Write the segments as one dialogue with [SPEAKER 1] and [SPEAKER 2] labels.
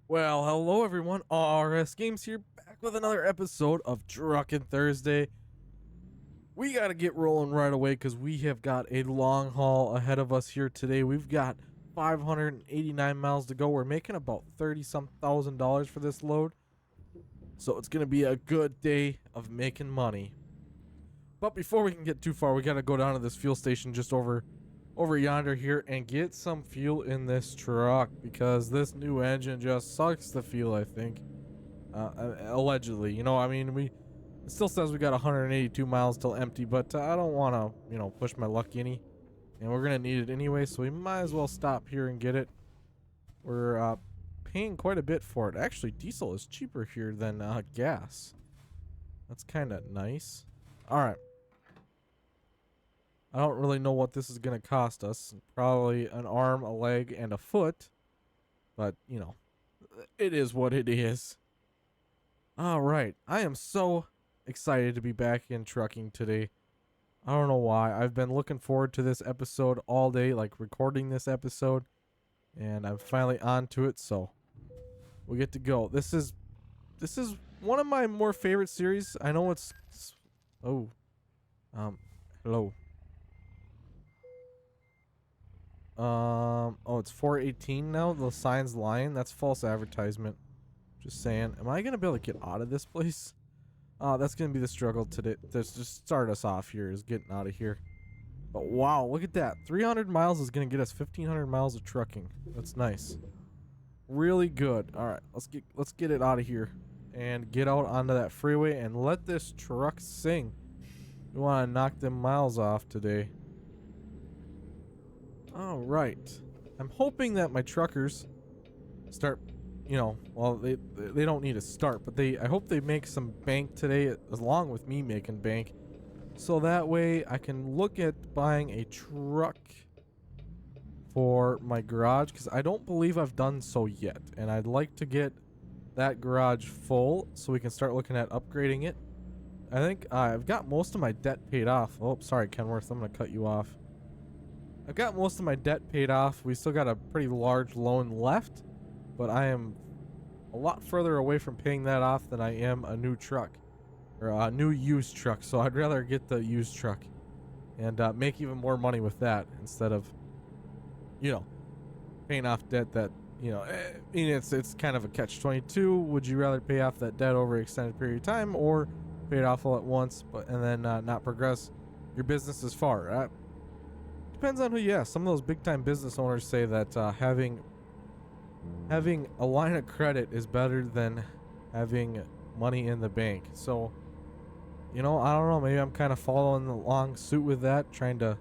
[SPEAKER 1] Well, hello everyone. RS Games here, back with another episode of Truckin' Thursday. We gotta get rolling right away because we have got a long haul ahead of us here today. We've got 589 miles to go. We're making about 30-some thousand dollars for this load, so it's gonna be a good day of making money. But before we can get too far, we gotta go down to this fuel station just over yonder here and get some fuel in this truck because this new engine just sucks the fuel, I think. Allegedly, I mean, it still says we got 182 miles till empty, but I don't want to, push my luck any, and we're gonna need it anyway, so we might as well stop here and get it. We're paying quite a bit for it. Actually, diesel is cheaper here than gas. That's kind of nice. All right. I don't really know what this is going to cost us. Probably an arm, a leg, and a foot. But, it is what it is. Alright, I am so excited to be back in trucking today. I don't know why. I've been looking forward to this episode all day, like recording this episode. And I'm finally on to it, so we get to go. This is one of my more favorite series. I know it's... Oh. Hello. It's 418 now. The sign's lying. That's false advertisement. Just saying. Am I gonna be able to get out of this place? That's gonna be the struggle today. Let's just start us off here, is getting out of here. But wow, look at that. 300 miles is gonna get us 1,500 miles of trucking. That's nice. Really good. All right, let's get it out of here and get out onto that freeway and let this truck sing. We want to knock them miles off today. All right. I'm hoping that my truckers start, well, they don't need to start, but I hope they make some bank today along with me making bank. So that way I can look at buying a truck for my garage, because I don't believe I've done so yet. And I'd like to get that garage full so we can start looking at upgrading it. I think I've got most of my debt paid off. Oh, sorry, Kenworth, I'm going to cut you off. I've got most of my debt paid off. We still got a pretty large loan left, but I am a lot further away from paying that off than I am a new truck, or a new used truck. So I'd rather get the used truck and make even more money with that instead of, paying off debt that, it's kind of a catch-22. Would you rather pay off that debt over an extended period of time or pay it off all at once, and then not progress your business as far? Depends on who you ask. Some of those big-time business owners say that having a line of credit is better than having money in the bank. So, I don't know. Maybe I'm kind of following along suit with that, trying to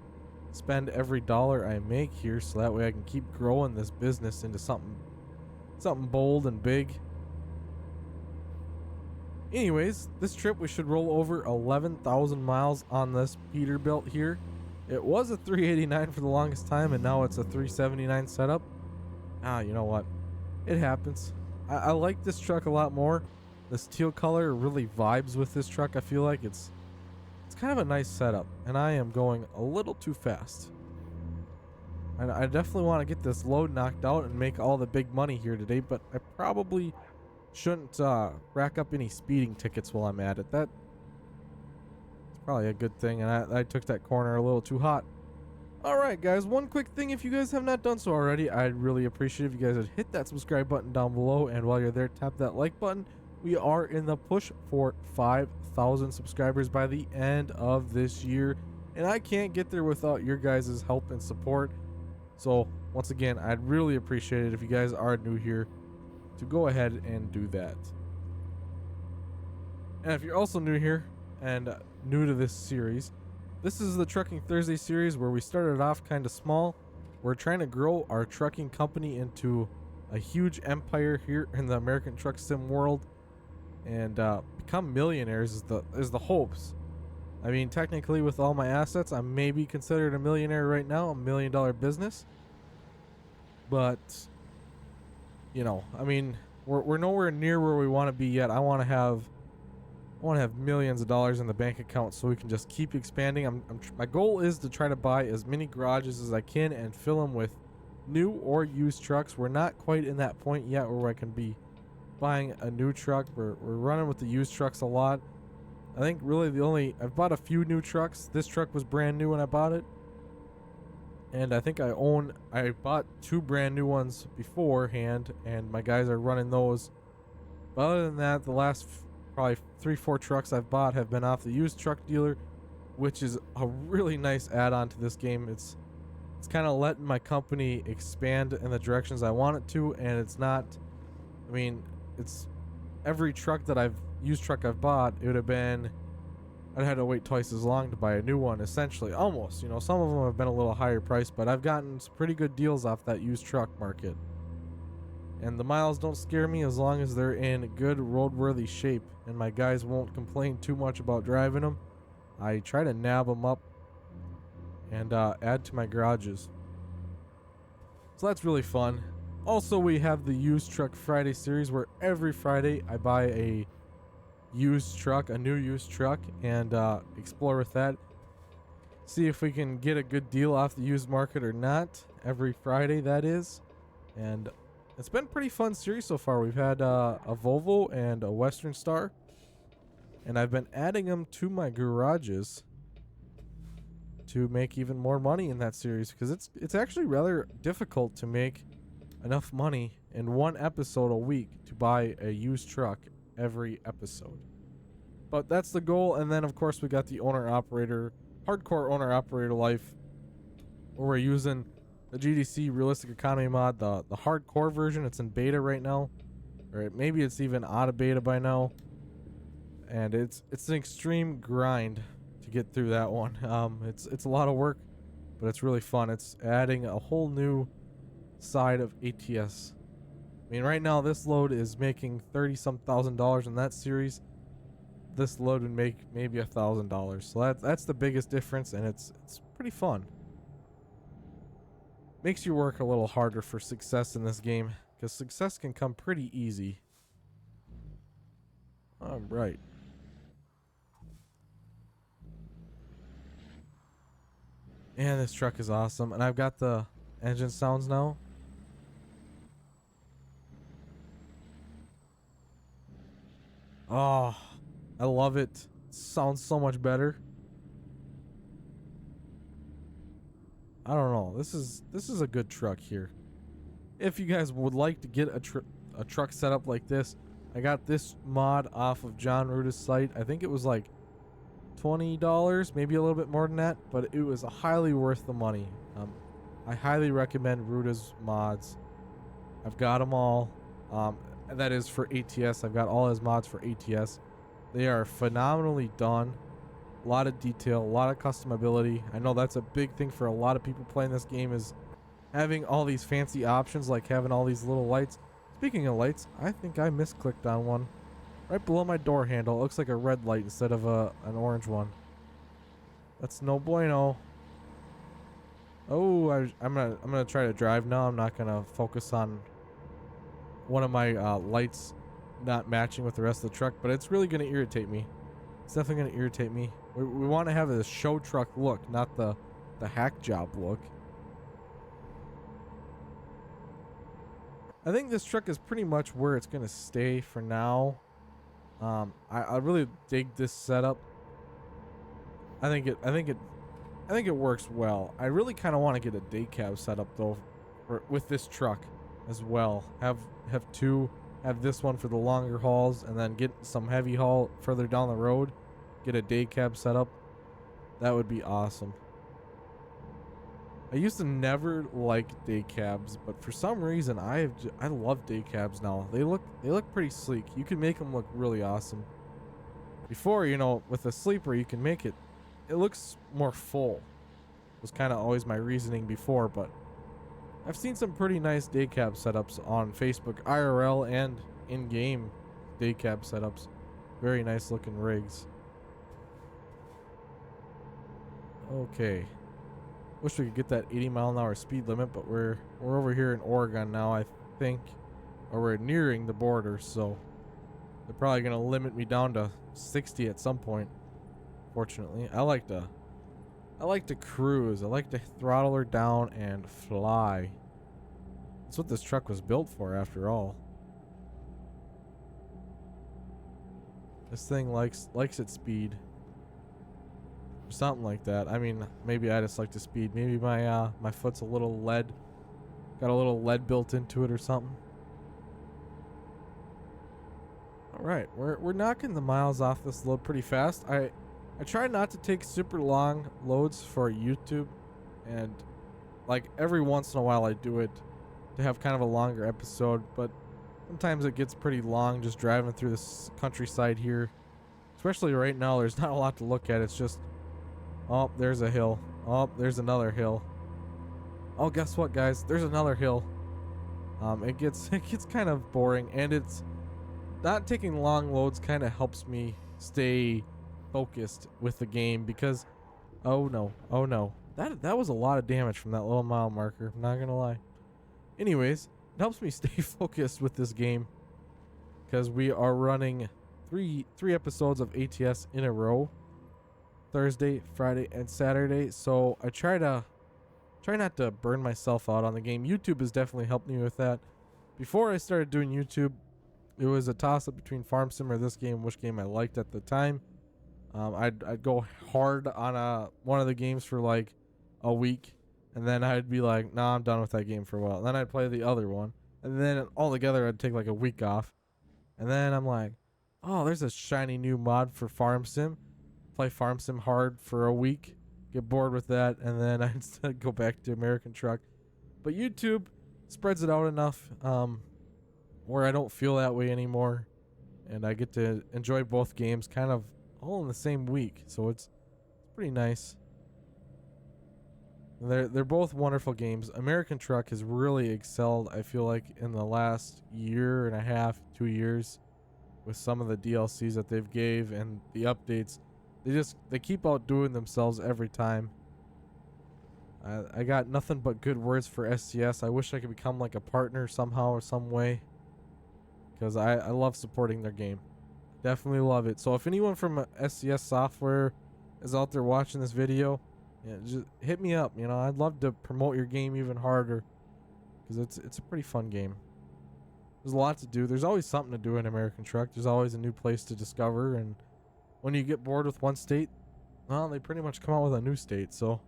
[SPEAKER 1] spend every dollar I make here, so that way I can keep growing this business into something bold and big. Anyways, this trip we should roll over 11,000 miles on this Peterbilt here. It was a 389 for the longest time, and now it's a 379 setup. You know what? It happens. I like this truck a lot more. This teal color really vibes with this truck. I feel like it's kind of a nice setup, and I am going a little too fast. And I definitely want to get this load knocked out and make all the big money here today, but I probably shouldn't rack up any speeding tickets while I'm at it. That's probably a good thing, and I took that corner a little too hot. Alright guys, one quick thing, if you guys have not done so already, I'd really appreciate if you guys would hit that subscribe button down below, and while you're there, tap that like button. We are in the push for 5,000 subscribers by the end of this year, and I can't get there without your guys' help and support. So once again, I'd really appreciate it if you guys are new here to go ahead and do that. And if you're also new here and new to this series, this is the Trucking Thursday series where we started off kind of small. We're trying to grow our trucking company into a huge empire here in the American Truck Sim world, and become millionaires is the hopes. I mean, technically with all my assets, I may be considered a millionaire right now, $1 million business. But, I mean, we're nowhere near where we want to be yet. I want to have millions of dollars in the bank account so we can just keep expanding. My goal is to try to buy as many garages as I can and fill them with new or used trucks. We're not quite in that point yet where I can be buying a new truck. We're running with the used trucks a lot. I think really I've bought a few new trucks. This truck was brand new when I bought it. And I think I bought 2 brand new ones beforehand, and my guys are running those. But other than that, the last probably 3-4 trucks I've bought have been off the used truck dealer, which is a really nice add-on to this game. It's kind of letting my company expand in the directions I want it to, and it's not, I mean, it's every used truck I've bought, it would have been, I'd had to wait twice as long to buy a new one, essentially, almost. You know, some of them have been a little higher priced, but I've gotten some pretty good deals off that used truck market. And the miles don't scare me as long as they're in good roadworthy shape, and my guys won't complain too much about driving them. I try to nab them up and add to my garages. So that's really fun. Also, we have the Used Truck Friday series, where every Friday I buy a used truck, a new used truck, and explore with that. See if we can get a good deal off the used market or not. Every Friday, that is. And it's been a pretty fun series so far. We've had a Volvo and a Western Star, and I've been adding them to my garages to make even more money in that series, because it's actually rather difficult to make enough money in one episode a week to buy a used truck every episode. But that's the goal. And then of course we got the hardcore owner operator life, where we're using the GDC Realistic Economy mod, the hardcore version. It's in beta right now, or maybe it's even out of beta by now, and it's an extreme grind to get through that one. It's a lot of work, but it's really fun. It's adding a whole new side of ATS. I mean, right now this load is making $30-some thousand in that series. This load would make maybe $1,000. So that's the biggest difference, and it's pretty fun. Makes you work a little harder for success in this game, because success can come pretty easy. All right. And this truck is awesome, and I've got the engine sounds now. Oh, I love it. It sounds so much better. I don't know. This is a good truck here. If you guys would like to get a truck set up like this, I got this mod off of John Ruta's site. I think it was like $20, maybe a little bit more than that, but it was highly worth the money. I highly recommend Ruta's mods. I've got them all. That is for ATS. I've got all his mods for ATS. They are phenomenally done. A lot of detail, a lot of customability. I know that's a big thing for a lot of people playing this game, is having all these fancy options, like having all these little lights. Speaking of lights, I think I misclicked on one. Right below my door handle, it looks like a red light instead of an orange one. That's no bueno. Oh, I'm gonna try to drive now. I'm not gonna focus on one of my lights not matching with the rest of the truck, but it's really gonna irritate me. It's definitely gonna irritate me. We want to have a show truck look, not the hack job look. I think this truck is pretty much where it's gonna stay for now. I really dig this setup. I think it works well. I really kind of want to get a day cab setup though, with this truck as well. Have this one for the longer hauls, and then get some heavy haul further down the road. Get a day cab setup. That would be awesome. I used to never like day cabs, but for some reason I love day cabs now. They look pretty sleek. You can make them look really awesome. Before, you know, with a sleeper you can make it looks more full. Was kind of always my reasoning before, but I've seen some pretty nice day cab setups on Facebook, IRL and in-game day cab setups. Very nice looking rigs. Okay. Wish we could get that 80-mile-an-hour speed limit, but we're over here in Oregon now, I think, or we're nearing the border, so they're probably gonna limit me down to 60 at some point. Fortunately, I like to cruise. I like to throttle her down and fly. That's what this truck was built for, after all. This thing likes its speed. Or something like that. I mean, maybe I just like the speed. Maybe my foot's a little lead. Got a little lead built into it or something. Alright, we're knocking the miles off this load pretty fast. I try not to take super long loads for YouTube, and like every once in a while I do it to have kind of a longer episode, but sometimes it gets pretty long just driving through this countryside here. Especially right now, there's not a lot to look at. It's just, oh, there's a hill. Oh, there's another hill. Oh, guess what, guys? There's another hill. It gets kind of boring, and it's not taking long loads kind of helps me stay focused with the game because, oh no, that was a lot of damage from that little mile marker. I'm not gonna lie. Anyways, it helps me stay focused with this game because we are running three episodes of ATS in a row, Thursday, Friday, and Saturday. So I try not to burn myself out on the game. YouTube has definitely helped me with that. Before I started doing YouTube, it was a toss-up between Farm Sim or this game, which game I liked at the time. I'd go hard on one of the games for like a week, and then I'd be like, nah, I'm done with that game for a while. And then I'd play the other one, and then all together I'd take like a week off. And then I'm like, oh, there's a shiny new mod for Farm Sim. Play Farm Sim hard for a week, get bored with that, and then I'd go back to American Truck. But YouTube spreads it out enough where I don't feel that way anymore, and I get to enjoy both games kind of all in the same week, so it's pretty nice. They're both wonderful games. American Truck has really excelled, I feel like, in the last year and a half, 2 years, with some of the DLCs that they've gave and the updates. They keep outdoing themselves every time. I got nothing but good words for SCS. I wish I could become like a partner somehow or some way, because I love supporting their game. Definitely love it. So if anyone from SCS Software is out there watching this video, yeah, just hit me up. You know, I'd love to promote your game even harder, because it's a pretty fun game. There's a lot to do. There's always something to do in American Truck. There's always a new place to discover, and when you get bored with one state, well, they pretty much come out with a new state. So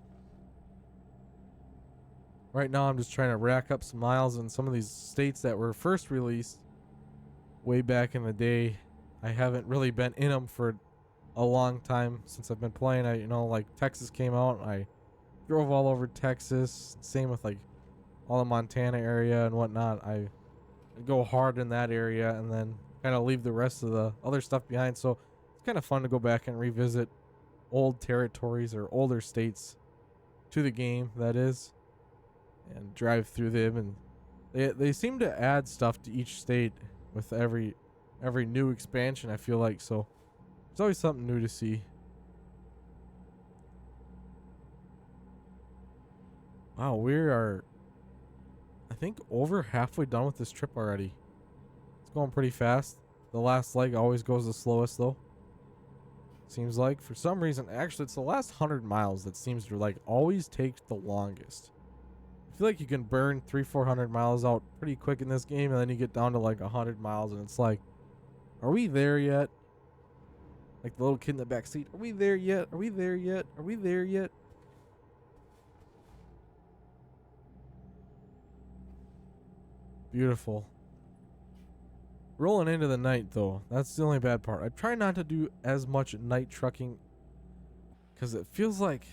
[SPEAKER 1] right now I'm just trying to rack up some miles in some of these states that were first released way back in the day. I haven't really been in them for a long time since I've been playing. Like Texas came out, I drove all over Texas. Same with like all the Montana area and whatnot. I'd go hard in that area and then kind of leave the rest of the other stuff behind. So it's kind of fun to go back and revisit old territories or older states to the game, that is, and drive through them. And they seem to add stuff to each state with every new expansion, I feel like. So there's always something new to see. Wow, we are, I think, over halfway done with this trip already. It's going pretty fast. The last leg always goes the slowest though, seems like. For some reason, actually it's the last 100 miles that seems to like always take the longest. I feel like you can burn 300-400 miles out pretty quick in this game, and then you get down to like 100 miles and it's like, are we there yet? Like the little kid in the back seat, are we there yet? Are we there yet? Are we there yet? Beautiful. Rolling into the night though, that's the only bad part. I try not to do as much night trucking because it feels like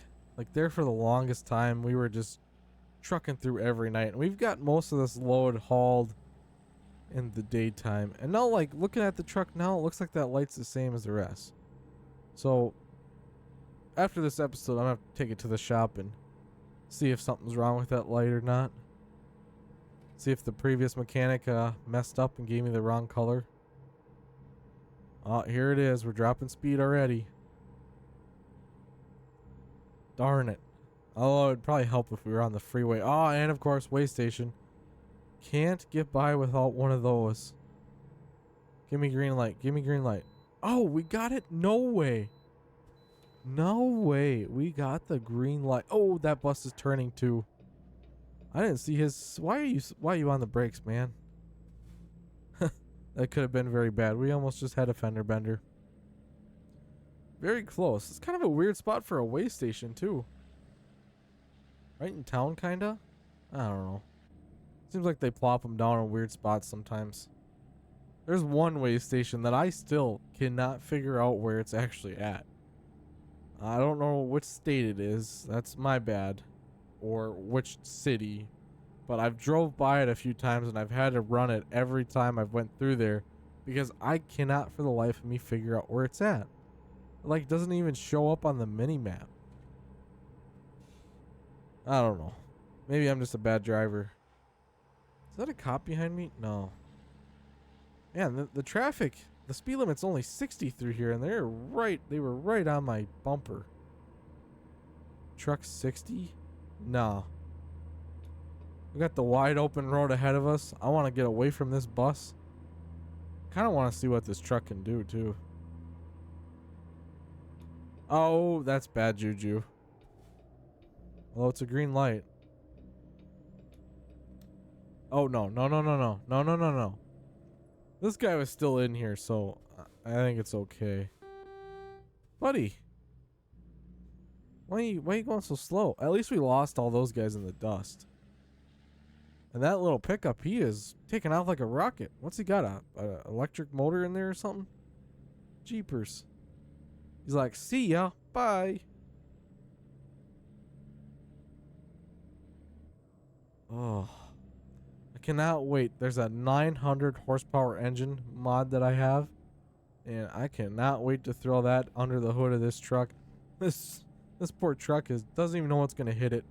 [SPEAKER 1] there for the longest time we were just trucking through every night, and we've got most of this load hauled in the daytime. And now, like, looking at the truck now, it looks like that light's the same as the rest. So after this episode, I'm gonna have to take it to the shop and see if something's wrong with that light or not. See if the previous mechanic messed up and gave me the wrong color. Oh, here it is. We're dropping speed already. Darn it. Oh, it'd probably help if we were on the freeway. Oh, and of course, way station. Can't get by without one of those. Give me green light. Give me green light. Oh, we got it? No way. No way. We got the green light. Oh, that bus is turning too. I didn't see his. Why are you on the brakes, man? That could have been very bad. We almost just had a fender bender. Very close. It's kind of a weird spot for a way station too. Right in town, kinda. I don't know. Seems like they plop them down in weird spots sometimes. There's one way station that I still cannot figure out where it's actually at. I don't know which state it is. That's my bad. Or which city. But I've drove by it a few times and I've had to run it every time I've went through there because I cannot for the life of me figure out where it's at. It like doesn't even show up on the mini map. I don't know. Maybe I'm just a bad driver. Is that a cop behind me? No. Man, the traffic, the speed limit's only 60 through here and they were right on my bumper. Truck 60? No. We got the wide open road ahead of us. I want to get away from this bus. Kind of want to see what this truck can do too. Oh, that's bad juju. Well, it's a green light. Oh, no. No. This guy was still in here, so I think it's okay. Buddy. Why are you going so slow? At least we lost all those guys in the dust. And that little pickup, he is taking off like a rocket. What's he got? A electric motor in there or something? Jeepers. He's like, see ya. Bye. Oh. I cannot wait. There's a 900 horsepower engine mod that I have. And I cannot wait to throw that under the hood of this truck. This poor truck doesn't even know what's going to hit it.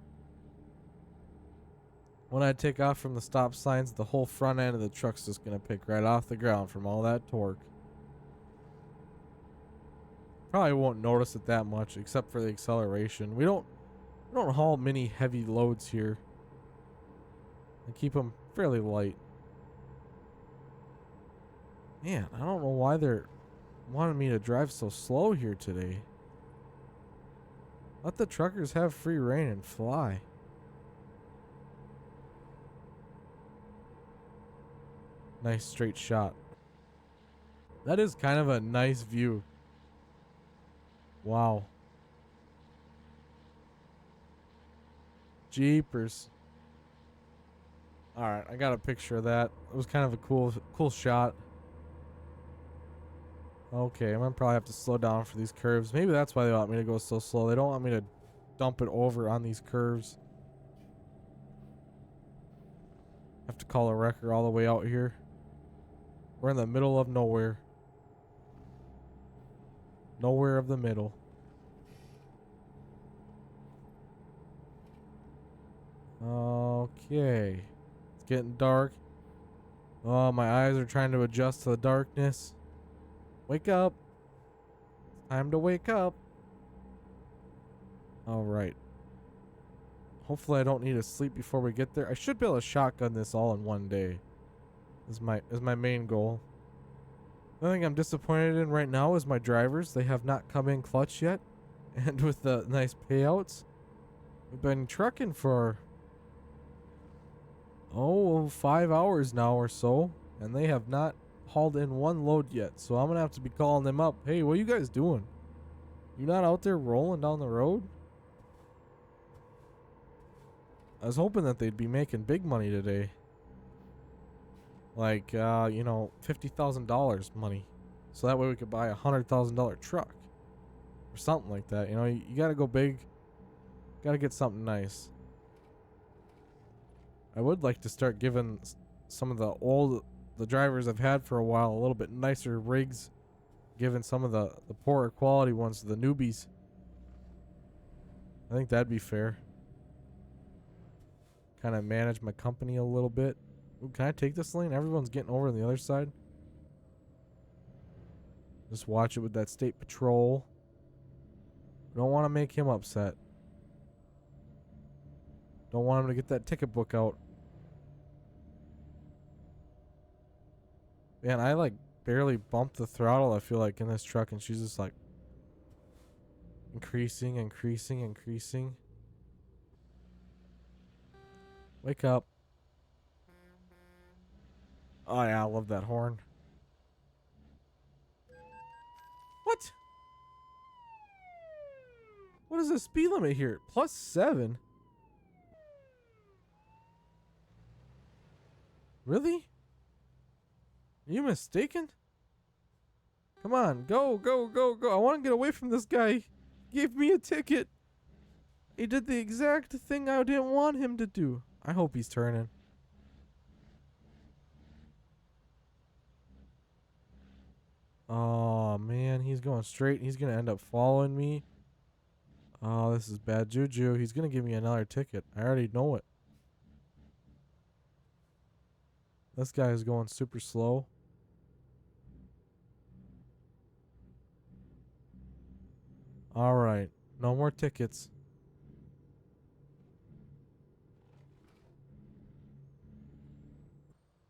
[SPEAKER 1] When I take off from the stop signs, the whole front end of the truck's just going to pick right off the ground from all that torque. Probably won't notice it that much except for the acceleration. We don't haul many heavy loads here. I keep them fairly light. Man, I don't know why they're wanting me to drive so slow here today. Let the truckers have free reign and fly. Nice straight shot. That is kind of a nice view. Wow. Jeepers. Alright, I got a picture of that. It was kind of a cool shot. Okay, I'm gonna probably have to slow down for these curves. Maybe that's why they want me to go so slow. They don't want me to dump it over on these curves. Have to call a wrecker all the way out here. We're in the middle of nowhere. Nowhere of the middle. Okay. It's getting dark. Oh, my eyes are trying to adjust to the darkness. Wake up. It's time to wake up. Alright. Hopefully I don't need to sleep before we get there. I should be able to shotgun this all in one day. Is my main goal. The thing I'm disappointed in right now is my drivers. They have not come in clutch yet. And with the nice payouts, we've been trucking for 5 hours now or so, and they have not hauled in one load yet. So I'm gonna have to be calling them up. Hey, what are you guys doing? You not out there rolling down the road? I was hoping that they'd be making big money today. Like, $50,000 money. So that way we could buy a $100,000 truck. Or something like that. You know, you gotta go big. Gotta get something nice. I would like to start giving some of the drivers I've had for a while a little bit nicer rigs. Giving some of the poorer quality ones to the newbies. I think that'd be fair. Kind of manage my company a little bit. Ooh, can I take this lane? Everyone's getting over on the other side. Just watch it with that state patrol. Don't want to make him upset. Don't want him to get that ticket book out. Man, I like barely bumped the throttle, I feel like, in this truck, and she's just like increasing. Wake up. Oh yeah, I love that horn. What? What is the speed limit here? +7? Really? Are you mistaken? Come on, go, go, go, go. I want to get away from this guy. He gave me a ticket. He did the exact thing I didn't want him to do. I hope he's turning. Oh, man. He's going straight. He's going to end up following me. Oh, this is bad juju. He's going to give me another ticket. I already know it. This guy is going super slow. All right. No more tickets.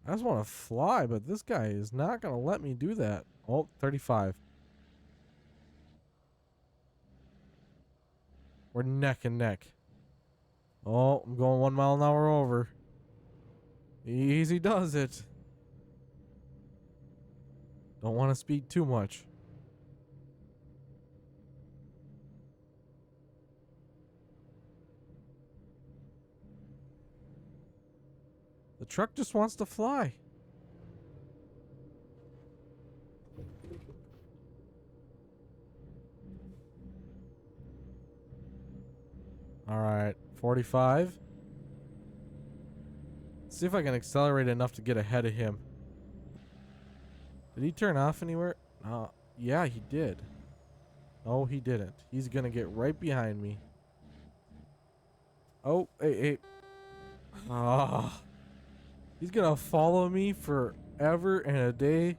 [SPEAKER 1] I just want to fly, but this guy is not going to let me do that. Oh, 35. We're neck and neck. Oh, I'm going 1 mile an hour over. Easy does it. Don't want to speed too much. The truck just wants to fly. All right, 45. See if I can accelerate enough to get ahead of him. Did he turn off anywhere? Yeah, he did. No, he didn't. He's gonna get right behind me. Oh, hey. Ah, he's gonna follow me forever and a day.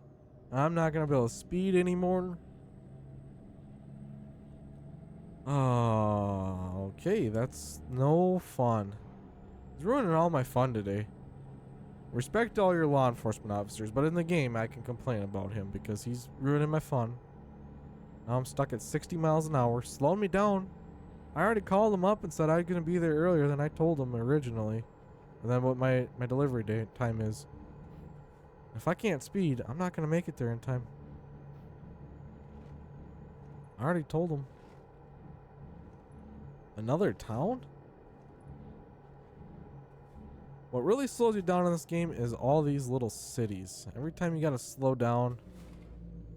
[SPEAKER 1] I'm not gonna be able to speed anymore. Oh, okay, that's no fun. He's ruining all my fun today. Respect all your law enforcement officers, but in the game I can complain about him because he's ruining my fun. Now I'm stuck at 60 miles an hour, slowing me down. I already called him up and said I was going to be there earlier than I told him originally. And then what my delivery time is. If I can't speed, I'm not going to make it there in time. I already told him. Another town? What really slows you down in this game is all these little cities. Every time you gotta slow down.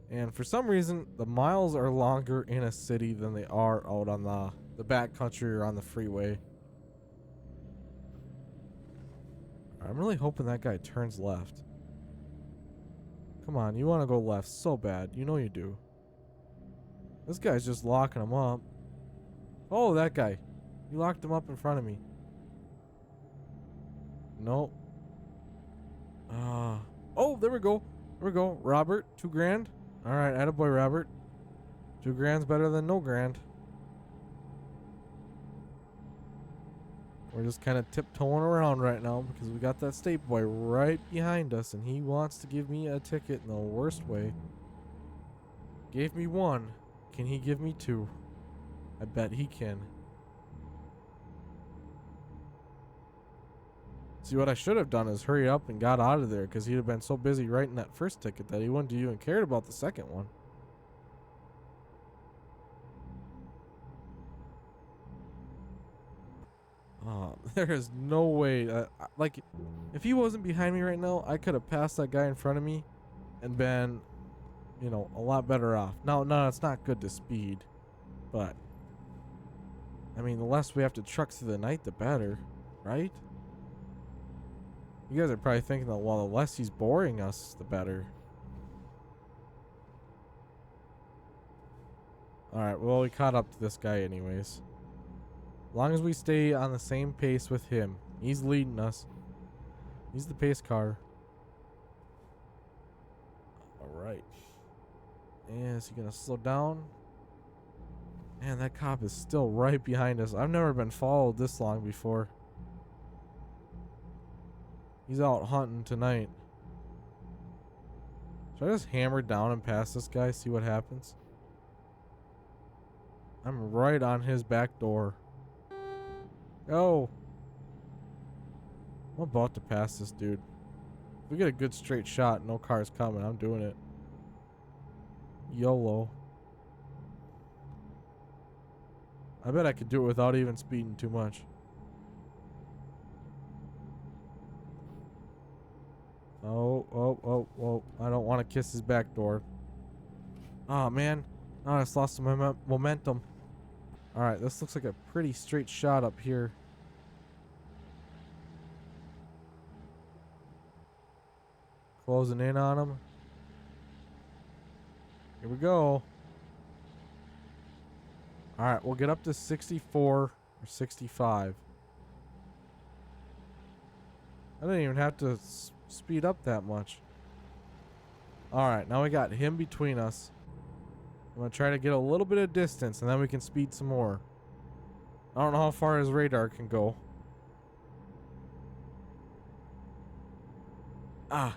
[SPEAKER 1] And for some reason, the miles are longer in a city than they are out on the back country or on the freeway. I'm really hoping that guy turns left. Come on, you want to go left so bad. You know you do. This guy's just locking him up. Oh, that guy. He locked him up in front of me. Nope. Oh, there we go. There we go. Robert, 2 grand. All right, attaboy, Robert. 2 grand's better than no grand. We're just kind of tiptoeing around right now because we got that state boy right behind us and he wants to give me a ticket in the worst way. Gave me 1. Can he give me 2? I bet he can. See, what I should have done is hurry up and got out of there because he'd have been so busy writing that first ticket that he wouldn't even cared about the second one. There is no way. Like, if he wasn't behind me right now, I could have passed that guy in front of me and been, you know, a lot better off. No, it's not good to speed. But, I mean, the less we have to truck through the night, the better, right? You guys are probably thinking that, well, the less he's boring us, the better. Alright, well, we caught up to this guy anyways. As long as we stay on the same pace with him. He's leading us. He's the pace car. Alright. And is he gonna slow down? Man, that cop is still right behind us. I've never been followed this long before. He's out hunting tonight. Should I just hammer down and pass this guy, see what happens? I'm right on his back door. Go. I'm about to pass this dude. If we get a good straight shot, no car's coming. I'm doing it. YOLO. I bet I could do it without even speeding too much. Oh. I don't want to kiss his back door. Oh, man. Oh, I just lost some momentum. Alright, this looks like a pretty straight shot up here. Closing in on him. Here we go. Alright, we'll get up to 64 or 65. I didn't even have to speed up that much. Alright, now we got him between us. I'm going to try to get a little bit of distance, and then we can speed some more. I don't know how far his radar can go. Ah.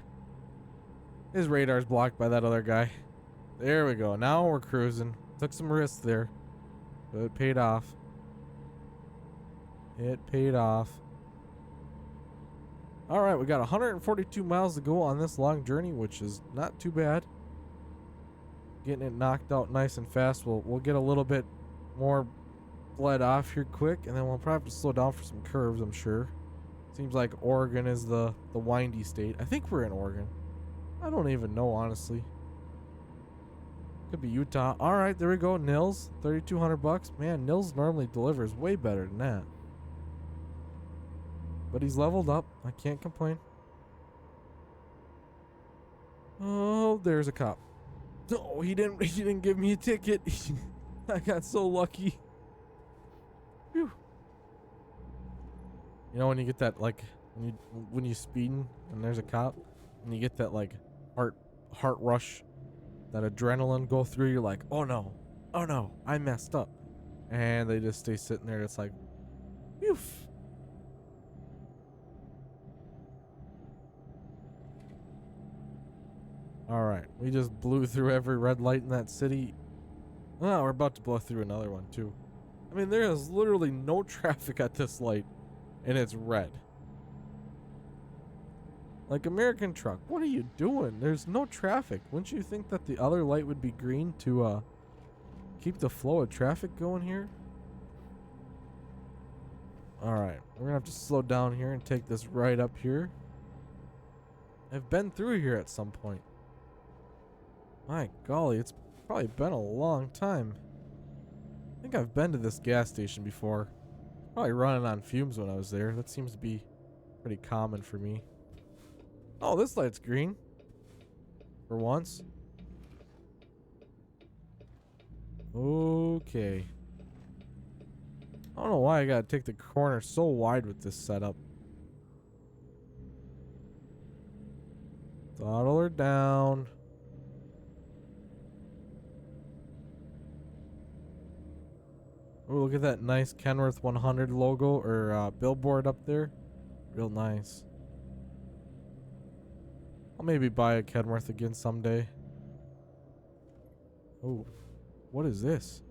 [SPEAKER 1] His radar's blocked by that other guy. There we go. Now we're cruising. Took some risks there, but it paid off. It paid off. Alright, we got 142 miles to go on this long journey, which is not too bad. Getting it knocked out nice and fast. We'll get a little bit more bled off here quick, and then we'll probably have to slow down for some curves, I'm sure. Seems like Oregon is the windy state. I think we're in Oregon. I don't even know, honestly. Could be Utah. Alright, there we go. Nils, $3,200. Man, Nils normally delivers way better than that. But he's leveled up. I can't complain. Oh, there's a cop. No, he didn't give me a ticket. I got so lucky. Whew. You know when you get that, like, when you speeding and there's a cop and you get that, like, heart rush, that adrenaline go through, you're like, oh no, I messed up. And they just stay sitting there. It's like, phew. Alright, we just blew through every red light in that city. Oh, we're about to blow through another one too. I mean, there is literally no traffic at this light, and it's red. Like, American truck, what are you doing? There's no traffic. Wouldn't you think that the other light would be green to keep the flow of traffic going here? Alright, we're gonna have to slow down here and take this right up here. I've been through here at some point. My golly, it's probably been a long time. I think I've been to this gas station before. Probably running on fumes when I was there. That seems to be pretty common for me. Oh, this light's green. For once. Okay. I don't know why I gotta take the corner so wide with this setup. Throttle her down. Oh, look at that nice Kenworth 100 logo or billboard up there. Real nice. I'll maybe buy a Kenworth again someday. Oh, what is this?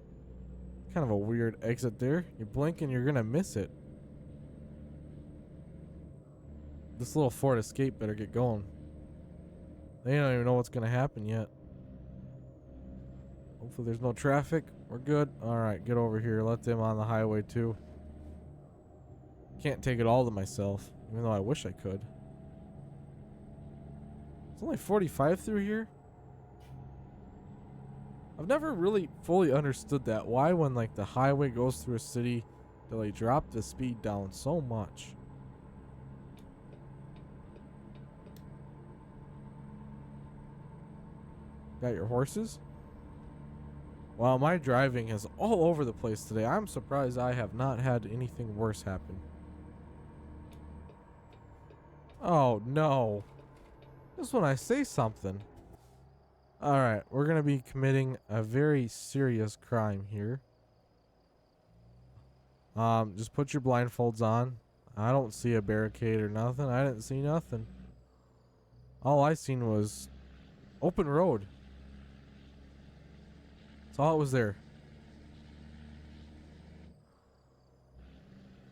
[SPEAKER 1] Kind of a weird exit there. You blink and you're gonna miss it. This little Ford Escape better get going. They don't even know what's gonna happen yet. Hopefully there's no traffic. We're good. Alright, get over here. Let them on the highway too. Can't take it all to myself, even though I wish I could. It's only 45 through here? I've never really fully understood that. Why when like the highway goes through a city do they drop the speed down so much? Got your horses? Wow, my driving is all over the place today. I'm surprised I have not had anything worse happen. Oh, no. Just when I say something. Alright, we're going to be committing a very serious crime here. Just put your blindfolds on. I don't see a barricade or nothing. I didn't see nothing. All I seen was open road. That's all it was there.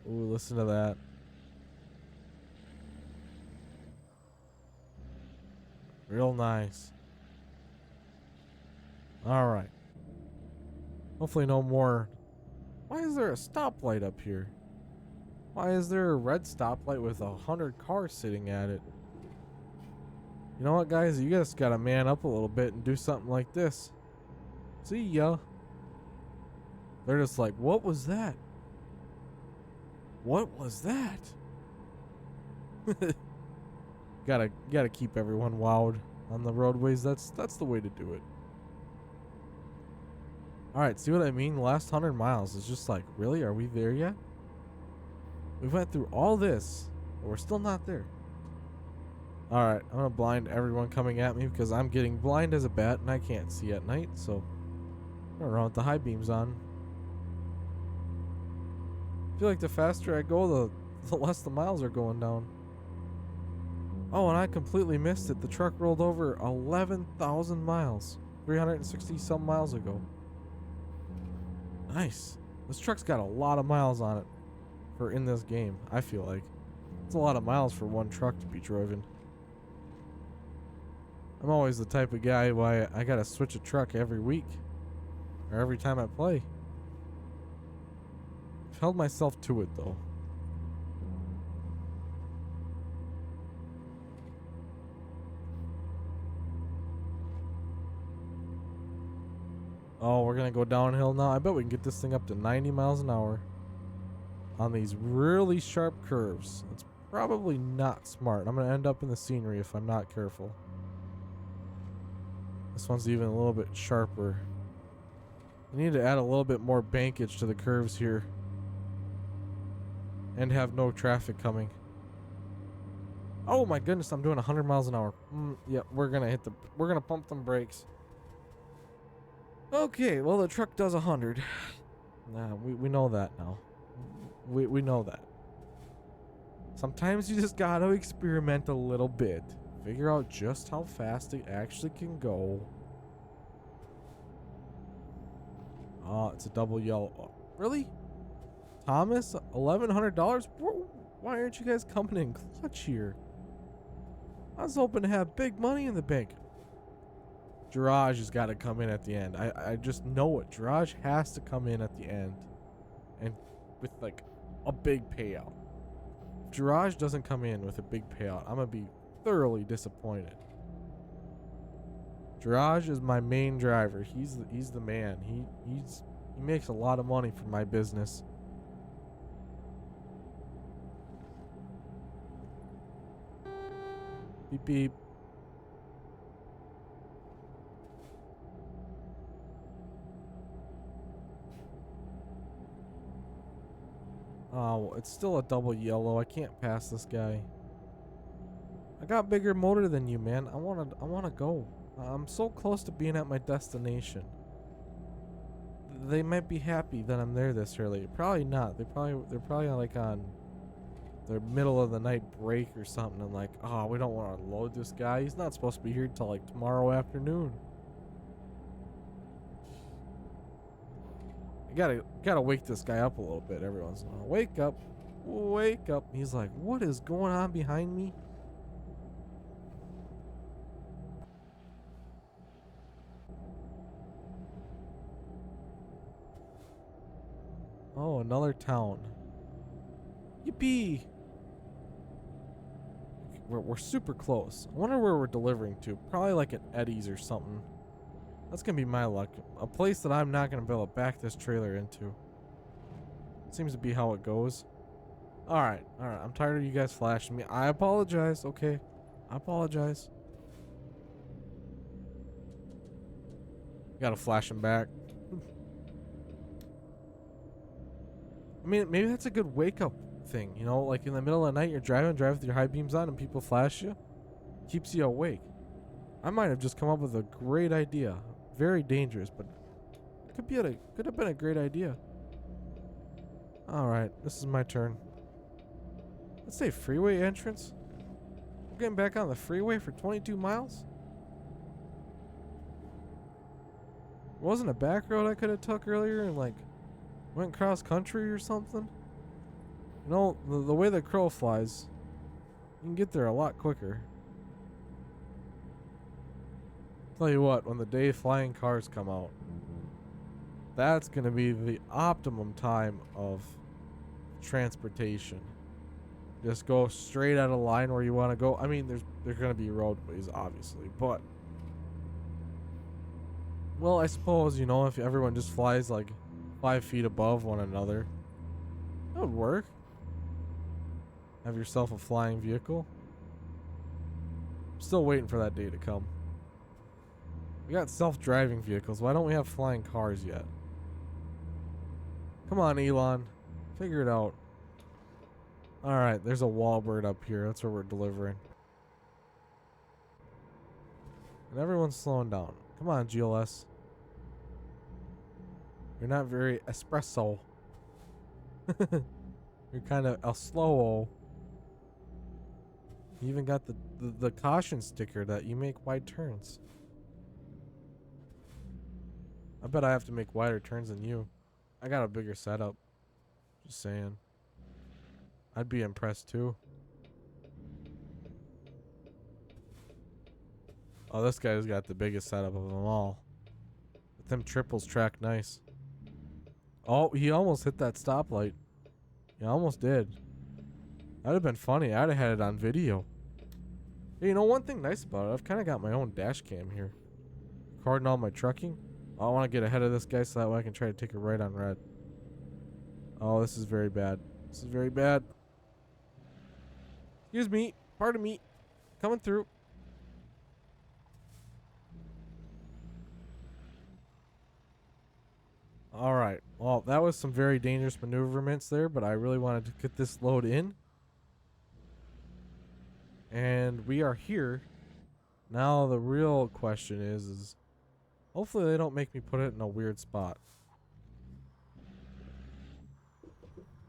[SPEAKER 1] Ooh, listen to that. Real nice. All right. Hopefully no more. Why is there a stoplight up here? Why is there a red stoplight with 100 cars sitting at it? You know what, guys? You guys gotta man up a little bit and do something like this. See ya. They're just like, what was that? What was that? Gotta keep everyone wowed on the roadways. That's the way to do it. All right, see what I mean? The last 100 miles is just like, really? Are we there yet? We went through all this, but we're still not there. All right, I'm gonna blind everyone coming at me because I'm getting blind as a bat and I can't see at night. So I'm gonna run with the high beams on. I feel like the faster I go, the less the miles are going down. Oh, and I completely missed it. The truck rolled over 11,000 miles, 360 some miles ago. Nice. This truck's got a lot of miles on it for in this game, I feel like. It's a lot of miles for one truck to be driven. I'm always the type of guy why I gotta switch a truck every week or every time I play. I've held myself to it though. Oh, we're gonna go downhill now. I bet we can get this thing up to 90 miles an hour on these really sharp curves. It's probably not smart. I'm gonna end up in the scenery if I'm not careful. This one's even a little bit sharper. I need to add a little bit more bankage to the curves here and have no traffic coming. Oh my goodness, I'm doing 100 miles an hour. Yep, we're gonna pump them brakes. Okay, well the truck does 100. Nah, we know that now. We know that. Sometimes you just gotta experiment a little bit. Figure out just how fast it actually can go. Oh, it's a double yellow. Oh, really? Thomas, $1,100? Why aren't you guys coming in clutch here? I was hoping to have big money in the bank. Jiraj has got to come in at the end. I just know it. Jiraj has to come in at the end. And with like a big payout. If Jiraj doesn't come in with a big payout, I'm going to be thoroughly disappointed. Jiraj is my main driver. He's the man. He makes a lot of money from my business. Beep beep. Oh, it's still a double yellow. I can't pass this guy. I got bigger motor than you, man. I wanna go. I'm so close to being at my destination. They might be happy that I'm there this early. Probably not. They're probably like on their middle of the night break or something and like, oh, we don't want to load this guy. He's not supposed to be here till like tomorrow afternoon. I gotta wake this guy up a little bit every once in a while. Wake up. Wake up. He's like, what is going on behind me? Oh, another town. Yippee! We're super close. I wonder where we're delivering to. Probably like at Eddie's or something. That's gonna be my luck. A place that I'm not gonna be able to back this trailer into. Seems to be how it goes. Alright. I'm tired of you guys flashing me. I apologize, okay? I apologize. Gotta flash him back. I mean, maybe that's a good wake-up thing, you know? Like in the middle of the night, you're driving with your high beams on and people flash you. Keeps you awake. I might have just come up with a great idea. Very dangerous, but could have been a great idea. Alright, this is my turn. Let's say freeway entrance. We're getting back on the freeway for 22 miles? Wasn't a back road I could have took earlier and like went cross country or something? You know, the way the crow flies, you can get there a lot quicker. Tell you what, when the day flying cars come out, that's going to be the optimum time of transportation. Just go straight out of line where you want to go. I mean, there's going to be roadways, obviously, but well, I suppose, you know, if everyone just flies like 5 feet above one another, that would work. Have yourself a flying vehicle. I'm still waiting for that day to come. We got self-driving vehicles. Why don't we have flying cars yet? Come on, Elon. Figure it out. Alright, there's a warbird up here. That's where we're delivering. And everyone's slowing down. Come on, GLS. You're not very espresso. You're kind of a slow-o. You even got the caution sticker that you make wide turns. I bet I have to make wider turns than you. I got a bigger setup. Just saying. I'd be impressed too. Oh, this guy's got the biggest setup of them all. But them triples track nice. Oh, he almost hit that stoplight. He almost did. That'd have been funny. I'd have had it on video. Hey, you know, one thing nice about it, I've kind of got my own dash cam here. Recording all my trucking. I want to get ahead of this guy so that way I can try to take a right on red. Oh, this is very bad. This is very bad. Excuse me. Pardon me. Coming through. Alright. Well, that was some very dangerous maneuverments there, but I really wanted to get this load in. And we are here. Now the real question is hopefully they don't make me put it in a weird spot.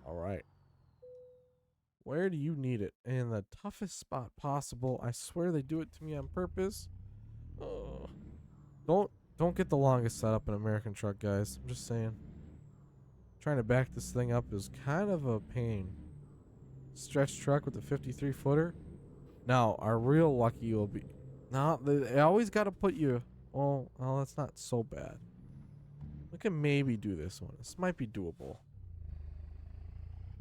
[SPEAKER 1] Alright. Where do you need it? In the toughest spot possible. I swear they do it to me on purpose. Don't get the longest setup in American truck, guys. I'm just saying. Trying to back this thing up is kind of a pain. Stretch truck with a 53 footer. Now, our real lucky will be. Now, they always got to put you. Well, that's not so bad. We can maybe do this one. This might be doable.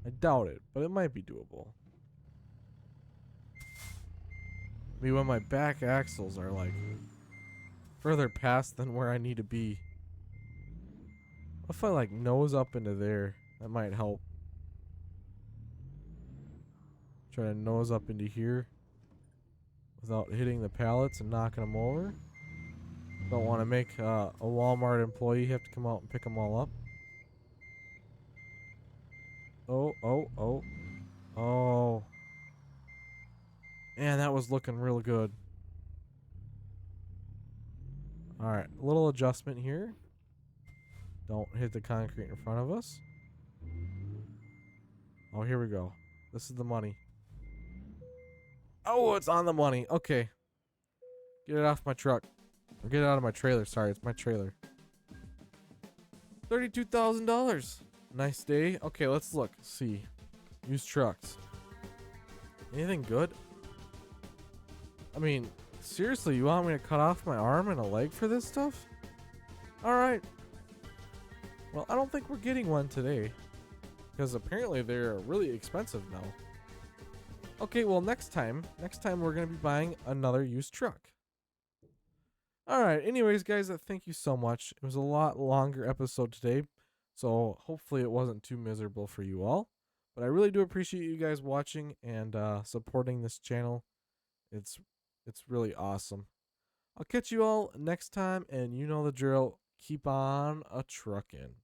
[SPEAKER 1] I doubt it, but it might be doable. I mean, when my back axles are like further past than where I need to be. What if I like nose up into there? That might help. Try to nose up into here without hitting the pallets and knocking them over. Don't want to make a Walmart employee have to come out and pick them all up. Oh. Man, that was looking real good. Alright, a little adjustment here. Don't hit the concrete in front of us. Oh, here we go. This is the money. Oh, it's on the money. Okay. Get it off my truck. Or get it out of my trailer. Sorry, it's my trailer. $32,000. Nice day. Okay, let's look. See. Used trucks. Anything good? I mean, seriously, you want me to cut off my arm and a leg for this stuff? Alright. Well, I don't think we're getting one today. Because apparently they're really expensive now. Okay, well, next time we're going to be buying another used truck. Alright, anyways, guys, thank you so much. It was a lot longer episode today. So hopefully it wasn't too miserable for you all. But I really do appreciate you guys watching and supporting this channel. It's really awesome. I'll catch you all next time, and you know the drill. Keep on a truckin'.